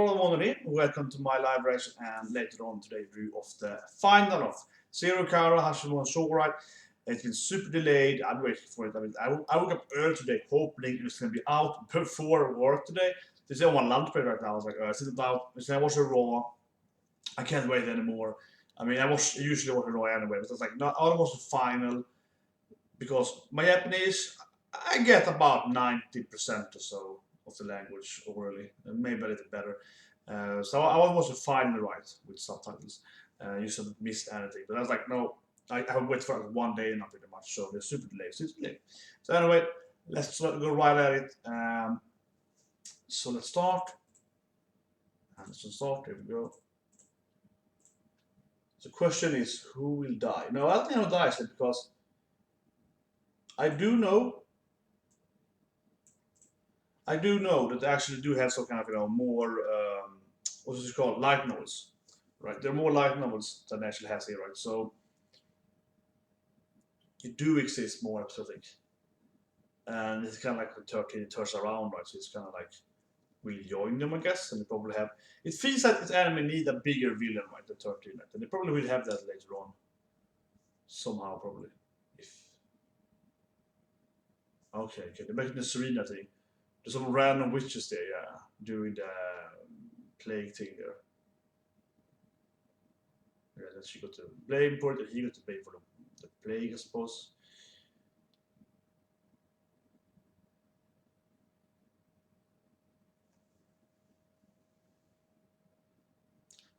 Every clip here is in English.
Welcome to my live reaction and later on today review of the final of Zero Kara Hajimeru Mahou. It's been super delayed. I'm waiting for it. I woke up early today hoping it was going to be out before work today. There's only one lunch break right now. I was like, sit it out. I watch a Raw. I can't wait anymore. I usually watch a Raw anyway, but it's like not almost the final because my Japanese I get about 90% or so of the language orally, maybe a little better. So I almost finally right with subtitles. You shouldn't miss anything. But I was like, no, I have waited for like 1 day, not pretty much. So they're super delayed. So anyway, let's go right at it. So let's start. Here we go. The question is, who will die? No, I don't think who dies because I do know that they actually do have some kind of more what's it called, light novels, right? There are more light novels than actually has here, right? So it do exist more episodes, I think, and it's kind of like the 13 turns around, right? So it's kind of like we'll join them, I guess, and they probably have. It feels like this anime need a bigger villain, right? The 13, right? And they probably will have that later on, somehow, probably. If okay, they're making the Serena thing. There's some random witches there, yeah, doing the plague thing there. Yeah, then she got the blame for it, and he got the blame for the plague, I suppose.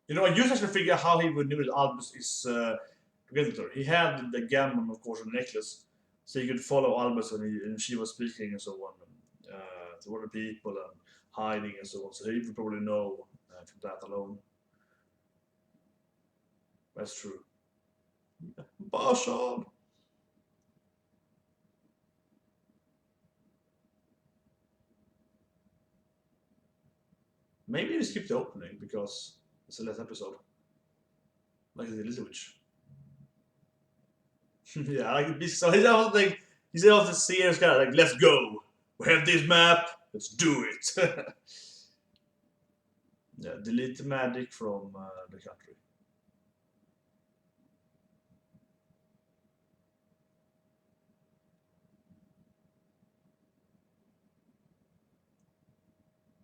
I used to figure out how he would know that Albus is together. He had the gammon, of course, on the necklace, so he could follow Albus and she was speaking and so on, to other people and hiding and so on. So he would probably know from that alone. That's true. Bashard! Maybe we skip the opening because it's the last episode. Like the Little Witch. Yeah, I like this. So he's also like, he's also serious kind of like, let's go. We have this map. Let's do it. Yeah, delete the magic from the country.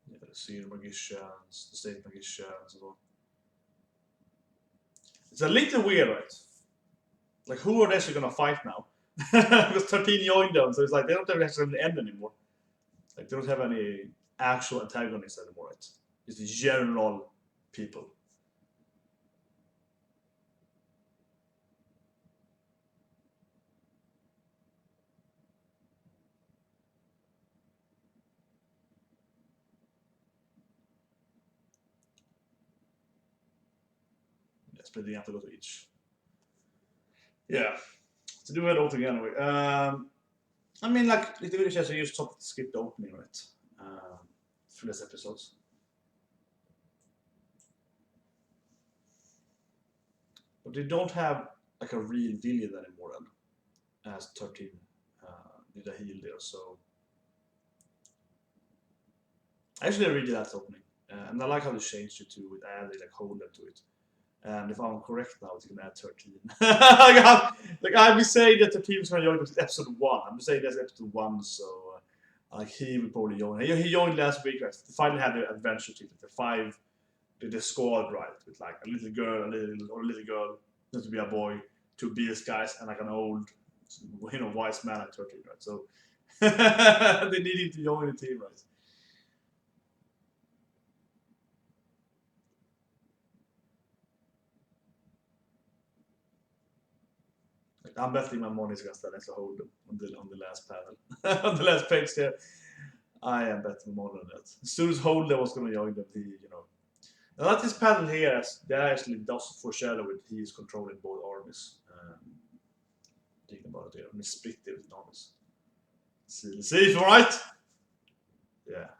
Yeah, the senior magicians, the state magicians, and so on. It's a little weird, right? Like, who are they actually gonna fight now? Because 13 joined them, so it's like they don't have actually an end anymore. Like, they don't have any actual antagonists anymore, right? It's the general people. Yeah, splitting up to go to each. Yeah, to do it all together. I mean, like, the video says I used to skip the opening, right? For this episodes. But they don't have like a real villain anymore then, as 13 did a heal there. So actually, I really like that opening, and I like how they changed it to it. Added like hold them to it. And if I'm correct now, it's gonna add 13. like I've been saying that 13 was gonna join episode 1. I'm saying that's episode 1, so like he will probably join. He joined last week, right? They finally had the adventure team, the 5, the squad, right? With like a little girl, a little girl, not to be a boy, 2 BS guys, and like an old, wise man at 13, right? So they needed to join the team, right? I'm betting my money is gonna stand next to hold on the last panel. On the last page there. I am betting more than that. As soon as Holder was gonna join them, I like this panel here, as that actually does foreshadow it. He is controlling both armies. Think about it here. I'm split with armies. See, alright? Yeah.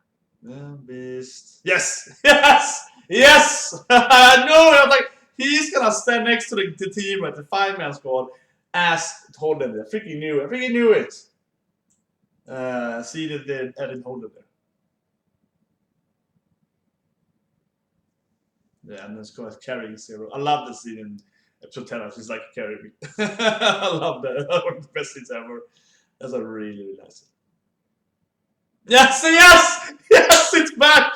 Beast. Yes! Yes! Yes! No, I was like, he's gonna stand next to the team at the 5-man squad as Holden there. I freaking knew it. See that they added Holden there. Yeah, and then Scarlet carrying Zero. I love the scene in episode 10. She's like carrying me. I love that. One of the best scenes ever. That's a really, really nice scene. Yes, yes, yes, it's back.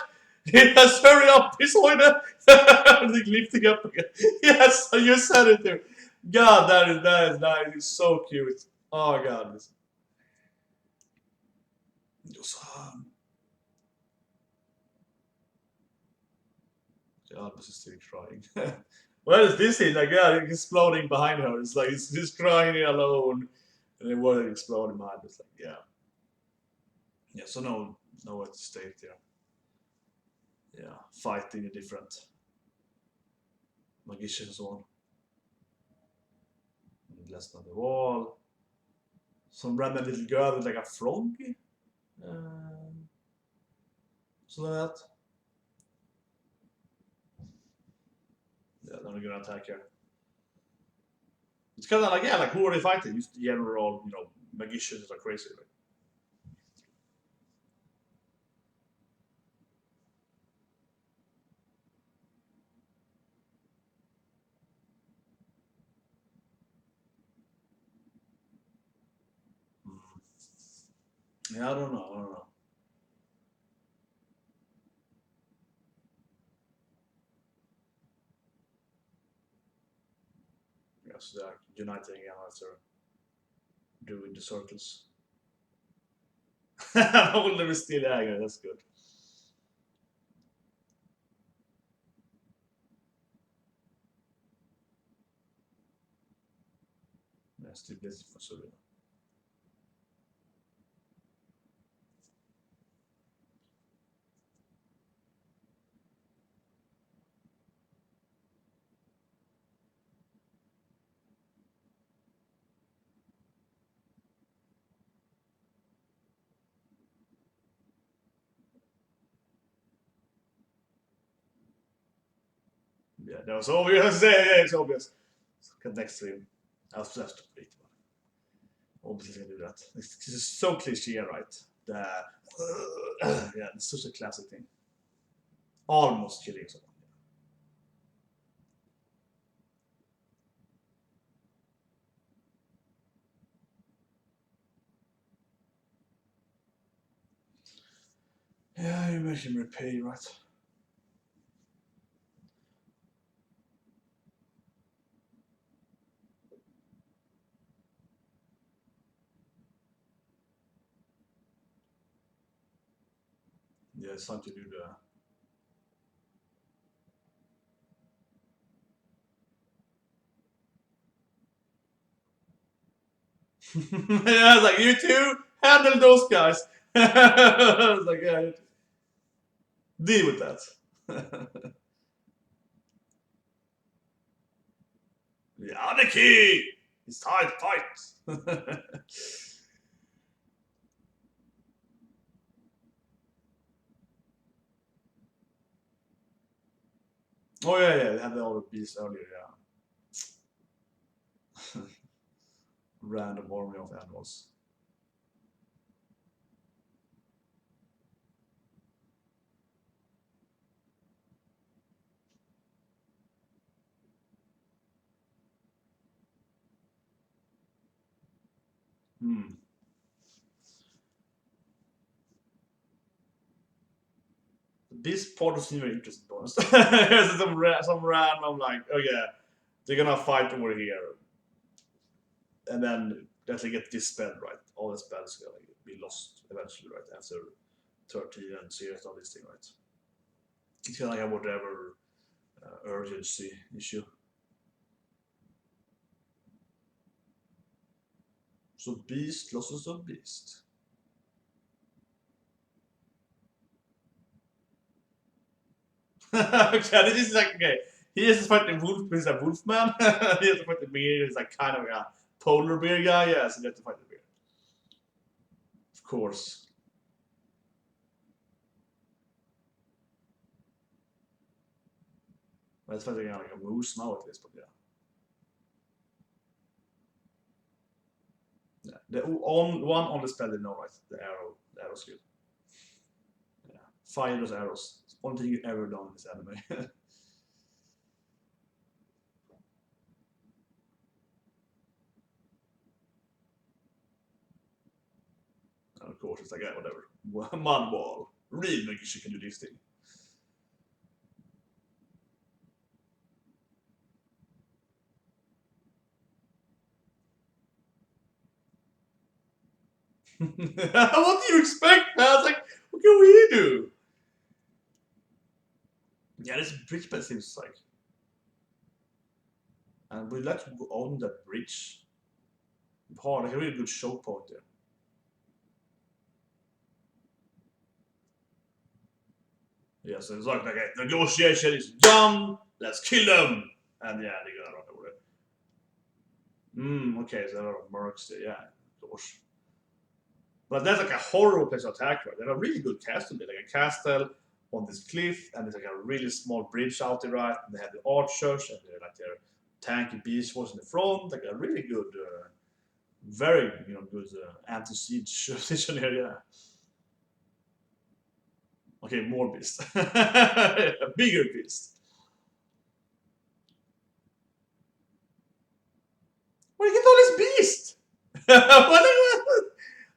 Yes, hurry up, he's on it. Lifting up again. Yes, you said it there. God, that is nice. It's so cute. Oh my God, Albus is still crying. What is this scene? Like, yeah, it's exploding behind her. It's like it's just crying alone, and then water exploding behind. It's like, yeah, yeah. So nowhere to stay there. Yeah, fighting the different magicians and so on. Blessed on the wall. Some random little girl with like a frog. Something like that. Yeah, then we're gonna attack her. It's kind of like, yeah, like who are they fighting? Just the general, magicians are crazy. Right? Yeah, I don't know. Yes, they're uniting again after doing the circles. Håller vi still ägare, that's good. Yeah, still busy for Serena. Yeah, that was obvious. Yeah, it's obvious. Cut next to him. I was just to beat him. Obviously, do that. It's just so cliche, right? The yeah, it's such a classic thing. Almost killing someone. Yeah, you make him repay, right? Yeah, it's time to do the. Yeah, it's like you two handle those guys. It's like yeah, deal with that. The other key. It's time to fight. Oh yeah, they had the other piece earlier. Yeah, random army of animals. Hmm. This part was very interesting, to be honest. some random like, oh yeah, they're gonna fight over here, and then that they get dispelled, right? All the spells gonna be lost eventually, right? After 13 and series all this thing, right? It's kind of like a whatever urgency issue. So Beast losses of Beast. Okay, this is like okay. He is fighting wolf. He's a wolf man. He has to fight the bear. He's like kind of a polar bear guy. Yeah, so he has to fight the bear. Of course. Well, it's fighting like a moose now at least, but yeah. Yeah. The one on the spell, you know, right? The arrow skill. Yeah. Fire those arrows. It's one thing you ever done in this anime. course, it's like, yeah, whatever. Mud wall. Really make sure you can do this thing. What do you expect, man? I was like, what can we do? Yeah, this bridge bed seems like. And we'd like to go on that bridge. Hard, like a really good show point there. Yeah, so it's like, okay, negotiation is done, let's kill them! And yeah, they gotta run away. Okay, so there are Mercs there, yeah, of course. But that's like a horrible place to attack, right? They have a really good castle there, like a castle on this cliff, and there's like a really small bridge out there, right? And they have the archers, and they're like their tank and beast force in the front, like a really good, very good anti-siege position here, yeah. Okay, more beast. A bigger beast. Where did you get all this beast?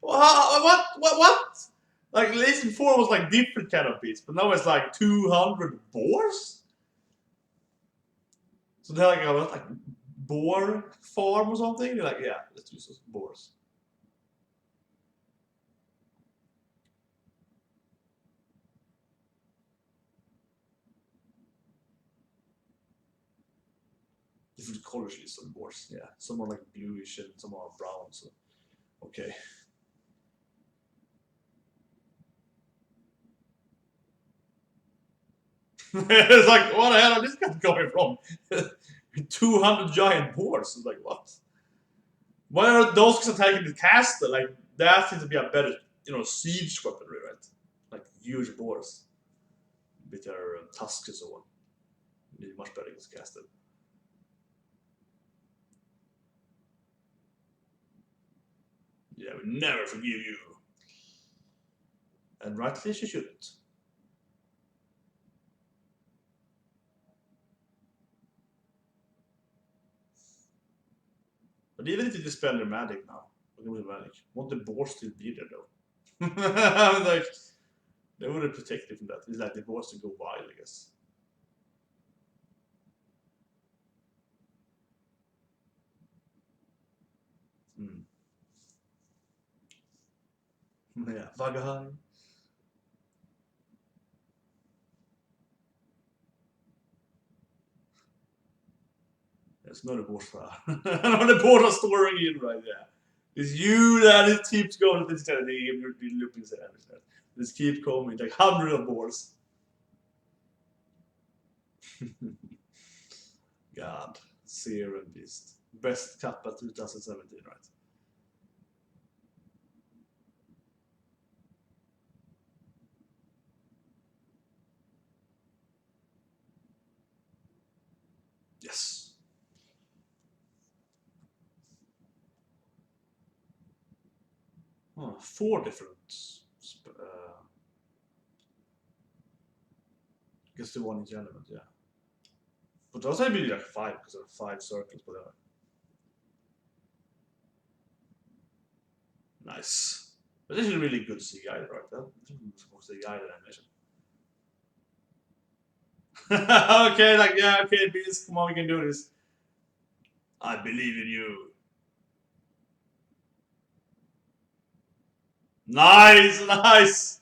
what? Like, Legion 4 was like different kind of beast, but now it's like 200 boars? So they're like boar farm or something? They're like, yeah, let's use those boars. Different colors list of boars, yeah. Some are like bluish and some are brown, so okay. It's like, what the hell are this guy coming from? 200 giant boars. It's like, what? Why are those guys attacking the castle? Like, that seems to be a better, siege weaponry, right? Like, huge boars. With their tusks and so on. Be much better against castle. Yeah, we never forgive you. And rightly she shouldn't. But even if you dispel their magic now, won't the boars still be there though? Like, they wouldn't protect you from that. It's like the boars to go wild, I guess. Yeah, Vagahai. It's not a boss fire. Not a boss are storing in right there. It's you that it keeps going to this kind of thing. You're looking at it. Just keep coming, like hundreds of boars. God, Serum Beast. Best Kappa 2017, right? Yes. Oh, 4 different. I guess the one each element, yeah. But those might be like 5 because there are 5 circles, whatever. Nice. But this is a really good CGI, right? Supposed to CGI animation. Okay, like, yeah, okay, Beast, come on, we can do this. I believe in you. Nice, nice.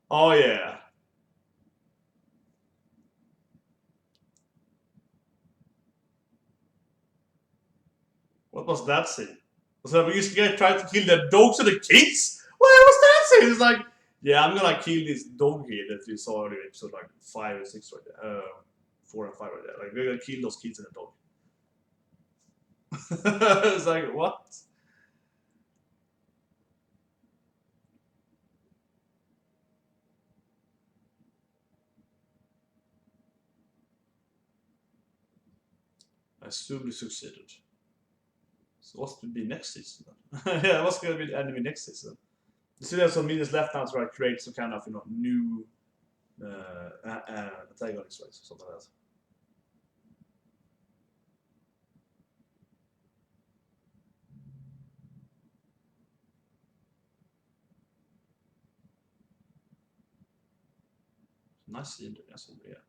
Oh, yeah. What was that scene? So we used to try to kill the dogs and the kids? What was that scene? It's like, yeah, I'm gonna kill this dog here that you saw in episode like 5 or 6 right there. 4 and 5 right there. Like, we're gonna kill those kids and the dog. It's like, what? I assume we succeeded. So what's to be next season then? Yeah, what's gonna be the enemy next season? You see there's some minutes left now to try to create some kind of new antagonists, right? Something like that. Nice scenery, yeah.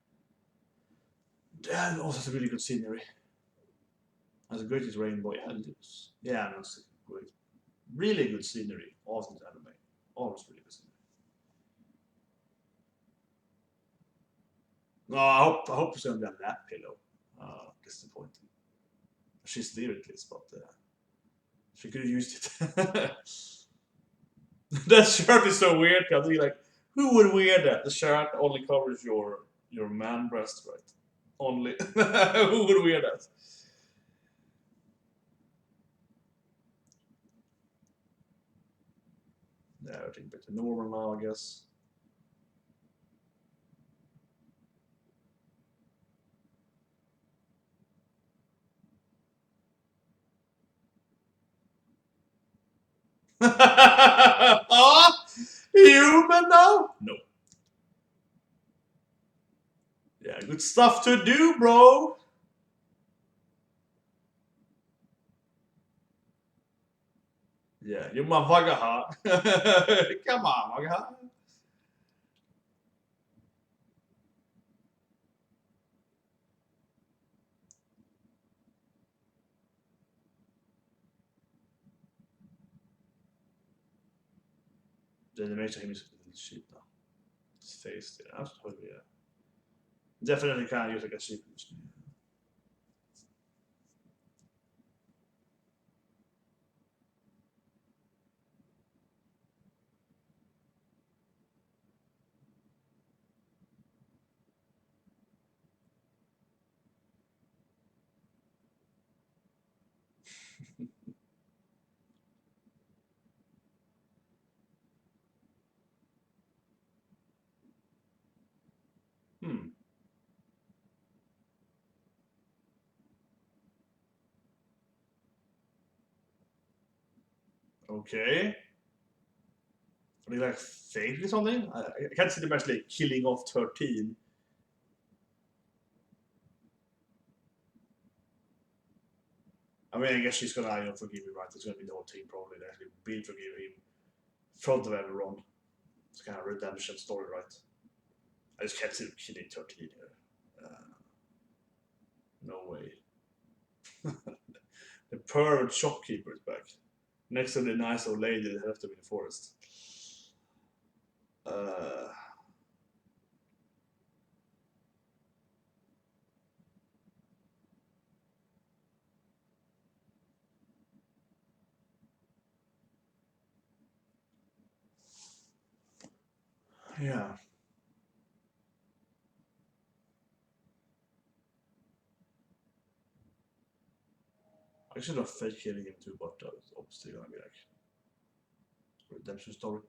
And also it's a really good scenery. As great as Rainbow, yeah, that's great. Really good scenery, awesome anime. Always really good scenery. No, I hope it's gonna be a lap pillow. Disappointing. She's there at least, but she could have used it. That shirt is so weird. I think like, who would wear that? The shirt only covers your man breast, right? Only. Who would wear that? Yeah, I think better normal now, I guess. Ah, human now? No. Yeah, good stuff to do, bro. Yeah, you're my vagaha. Come on, vagaha. The animation of him is a little cheap now. His face, yeah, absolutely, yeah. Definitely can't use like a cheap. Hmm. Okay. Are they like fake or something? I can't see them actually killing off 13. I mean, I guess she's gonna, forgive me, right? There's gonna be the whole team probably that actually will forgive him in front of everyone. It's kind of a redemption story, right? I just can't see them killing 13 here. No way. The pervert shopkeeper is back. Next to the nice old lady that left them in the forest. Uh, yeah. I should have fake killing him too, but it's obviously gonna be like a redemption story.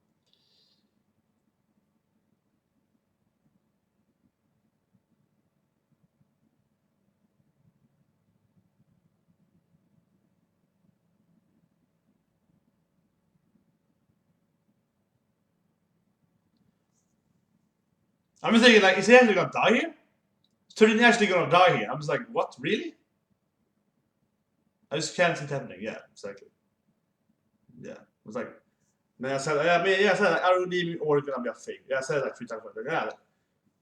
I'm just thinking, like, is he actually gonna die here? So he's actually gonna die here. I'm just like, what? Really? I just can't see it happening. Yeah, exactly. Yeah. It was like, man, I said, I mean, yeah, I said, like, I don't need or it's gonna be a fake. Yeah, I said like 3 times. Like, yeah, like,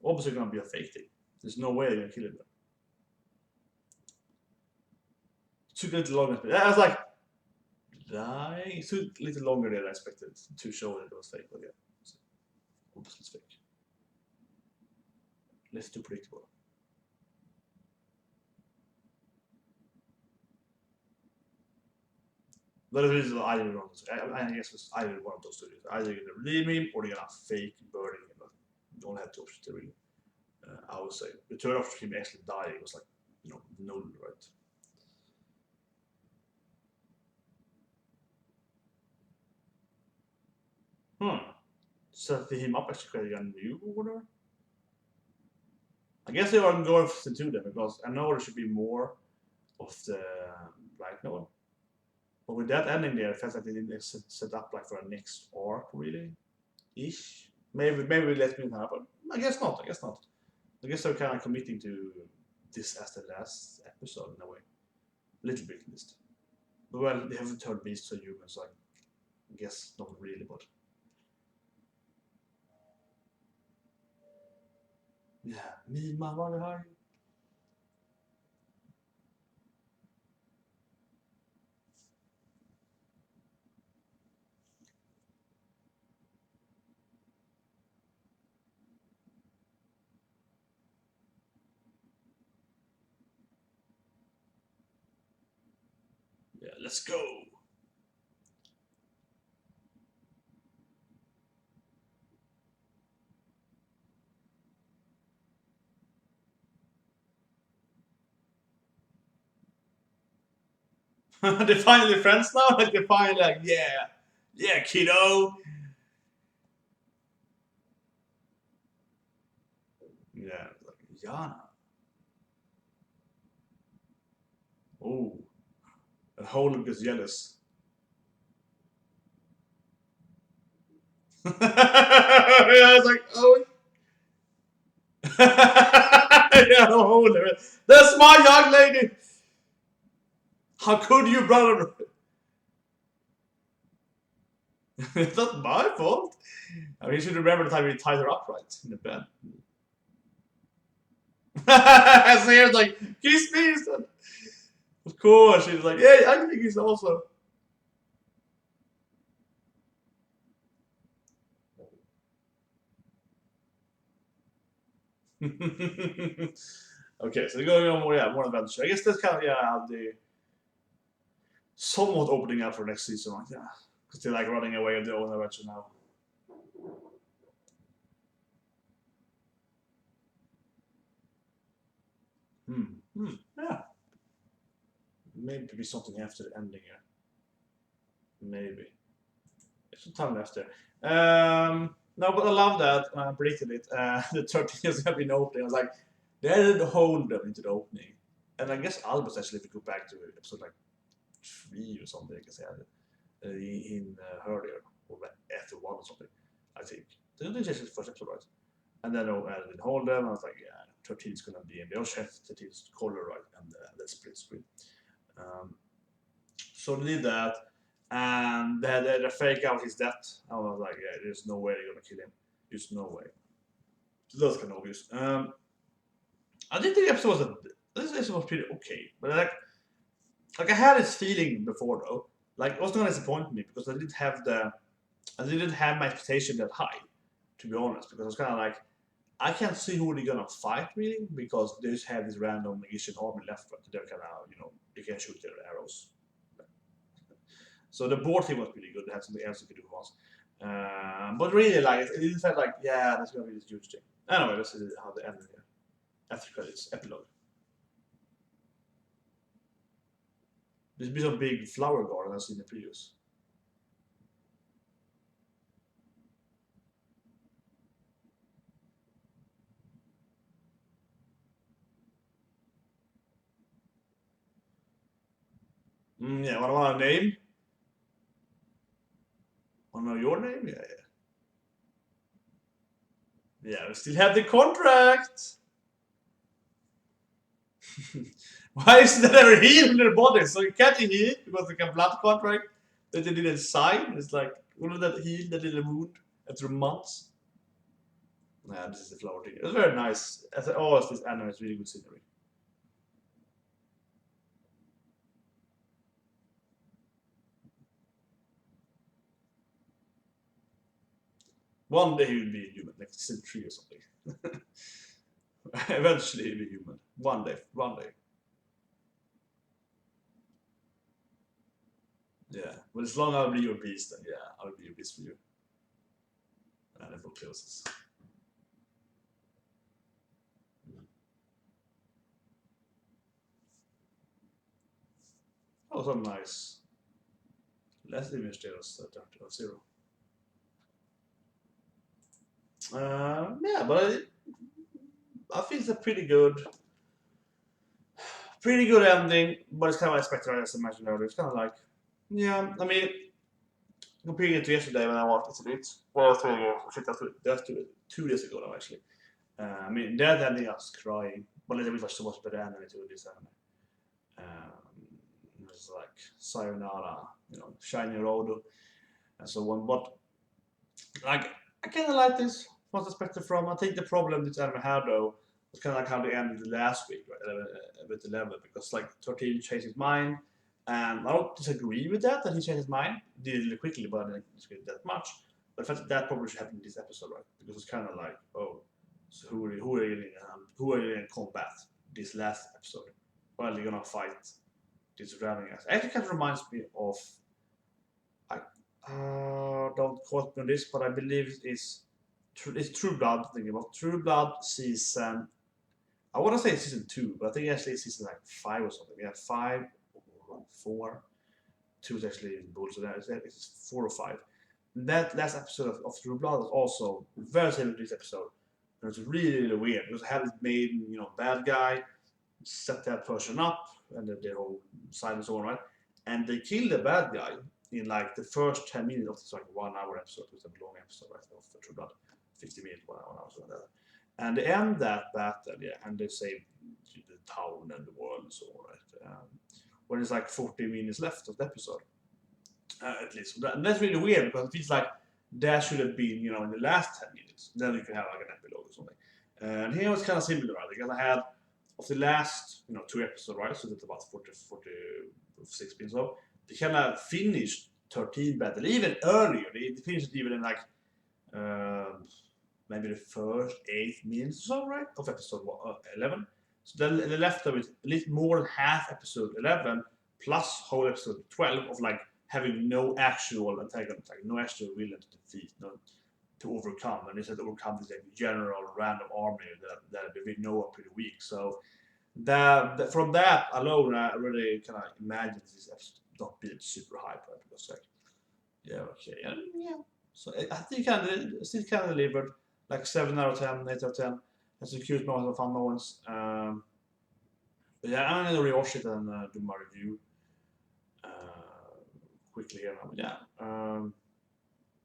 obviously gonna be a fake thing. There's no way they're gonna kill him. It took a little longer. Yeah, I was like, dying. It took a little longer than I expected to show that it was fake, but yeah, obviously it's fake. Less too predictable. But it is either one of those. I guess it's either one of those two. Either they're gonna redeem him or they're gonna fake burning him. But you don't have two options to really. I would say the third option of him actually dying was like, null, right? Set him up actually creating a new order. I guess they are going to do them because I know there should be more of the right one. But with that ending there, it feels like they didn't set up like for a next arc really. Ish. Maybe let me happen. I guess not. I guess not. I guess they're kind of committing to this as the last episode in a way. A little bit at least. But well, they haven't turned beasts to humans, so I guess not really, but Yeah, me, my mother, hi. Yeah, let's go. They're finally friends now. Like they're finally like, yeah, kiddo. Yeah, like Yana. Oh, and Holm gets jealous. Yeah, it's like, oh. Yeah, Holm. That's my young lady. How could you, brother? It's not my fault. I mean, you should remember the time we tied her up right in the bed. So he was like, kiss me. Son. Of course, she's like, yeah, I think he's also. Okay, so we're going on more adventure. I guess that's kind of the somewhat opening up for next season, like because they're like running away with their own adventure now. Yeah, maybe something after the ending here. Maybe there's some time left there. No, but I love that. I predicted it. The 13 years have been opening. I was like, they didn't hold them into the opening, and I guess Albus actually, if we go back to episode like 3 or something, I guess in earlier or after 1 or something. I think. Didn't they just the first episode, right? And then I didn't hold them. I was like, yeah, 13 is gonna be in the chef, 13 is color, right? And let's split screen. Um, so they did that, and they fake out his death. I was like, yeah, there's no way they're gonna kill him. There's no way. So that's kind of obvious. I did think the episode this episode was pretty okay, but like I had this feeling before though. Like it was not disappointing me because I didn't have my expectation that high, to be honest, because I was kind of like, I can't see who they're gonna fight really because they just have this random Asian army left, but they're kind of they can shoot their arrows. So the board team was pretty good. They had something else to do for once. But really, like it felt like that's gonna be this huge thing. Anyway, let's see how the end here. After credits, epilogue. There's been some big flower garden I've seen in the previous. Yeah, what about a name? Want to know your name? Yeah, we still have the contract. Why is that ever healed in their body? So you can't heal because like a blood contract that they didn't sign. It's like all of that heal that little wound after months. Yeah, this is the flower thing. It's very nice. As always, this anime is really good scenery. One day he will be a human, like season 3 or something. Eventually he'll be human. One day, one day. Yeah, but as long as I'll be your beast, then yeah, I'll be your beast for you. And it will closes. That was so nice. Less image there was 0. Yeah, but I think it's a pretty good ending. But it's kind of expected, as I mentioned earlier. It's kind of like, yeah, I mean, comparing it to yesterday when I watched it, well, 3 ago, shit, that's 2 days ago now actually. I mean, that ending I was crying, but a little bit was so much better anime to this anime. It was like sayonara, shiny road, and so on. But like, I kind of like this. was expected from. I think the problem this anime had though was kind of like how they ended last week, right? With 11, because like 13 changed his mind, and I don't disagree with that he changed his mind. Did it really quickly, but I didn't disagree that much. But I felt that probably should happen in this episode, right? Because it's kind of like, oh, so who are you going to combat this last episode? Well, you're gonna fight this ramming ass. Actually, kind of reminds me of. Don't quote me on this, but I believe it's True Blood. Thinking about True Blood season. I want to say season 2, but I think actually it's season like 5 or something. We have 5 or 4. 2 is actually in bull, so it's 4 or 5. That last episode of True Blood was also very similar to this episode. It was really, really weird because I had this main, bad guy set that person up, and the whole side and so on, right? And they killed the bad guy in like the first 10 minutes of this like 1 hour episode. It was a long episode, right? Of True Blood, 50 minutes, 1 hour, something like that. And they end that battle, and they save the town and the world and so on, right? When it's like 40 minutes left of the episode, at least. And that's really weird because it feels like that should have been, in the last 10 minutes. Then you could have like an epilogue or something. And here was kind of similar, right? Because I had of the last, 2 episodes, right? So that's about 46 minutes of. They kind of finished 13 battle even earlier. They finished it even in like maybe the first 8 minutes or so, right? Of episode 11. So then they left them with at least more than half episode 11 plus whole episode 12 of like having no actual antagonist, like no actual villain to defeat, to overcome. And they said overcome this like general random army that we know are pretty weak. So from that alone, I really kind of imagine this episode not being super hype, right? Because like, yeah, okay, yeah. So I think still kind of delivered like 7 out of 10, 8 out of 10. Has a cute moments and fun moments. But yeah, I'm gonna rewatch it and do my review quickly here now. Yeah,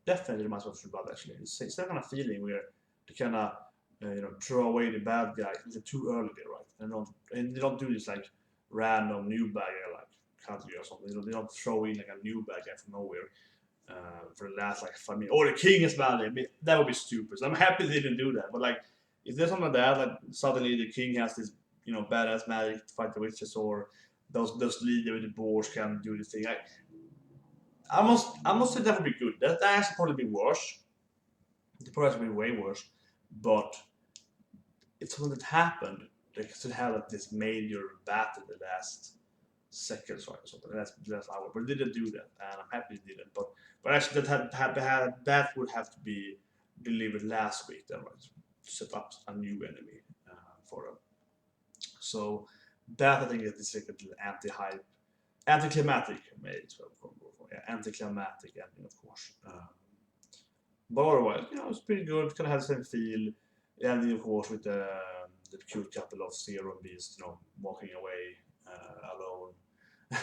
definitely reminds me of True Blood actually. It's that kind of feeling where they kind of throw away the bad guy too early there, right? And they don't do this like random new bad guy like country or something. They don't throw in like a new bad guy from nowhere for the last like 5 minutes. Oh, the king is bad. I mean, that would be stupid. So I'm happy they didn't do that. But like, if there's something like that, like suddenly the king has this badass magic to fight the witches, or those leader with the boars can do the thing. I must say that would be good. That actually probably be worse. The probably would be way worse. But if something that happened, they could have like this major battle in the last seconds or something. That's hour. But they didn't do that, and I'm happy they didn't. But actually, that would have to be delivered last week. Then, right? To set up a new enemy for them. So that I think is like a little anti-hype, anticlimactic, maybe it's what we're going for. Yeah, anticlimactic ending, of course. But otherwise, it's pretty good. Kind of has the same feel. Ending, of course, with the cute couple of Zero and Beast, walking away alone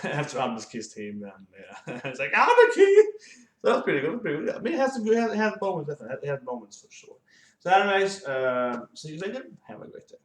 after Albus kissed him, and it's like, I'm a king. So that's pretty good. Pretty good. I mean, it has moments, definitely. It has moments for sure. So, anyways, see you later. Have a great day.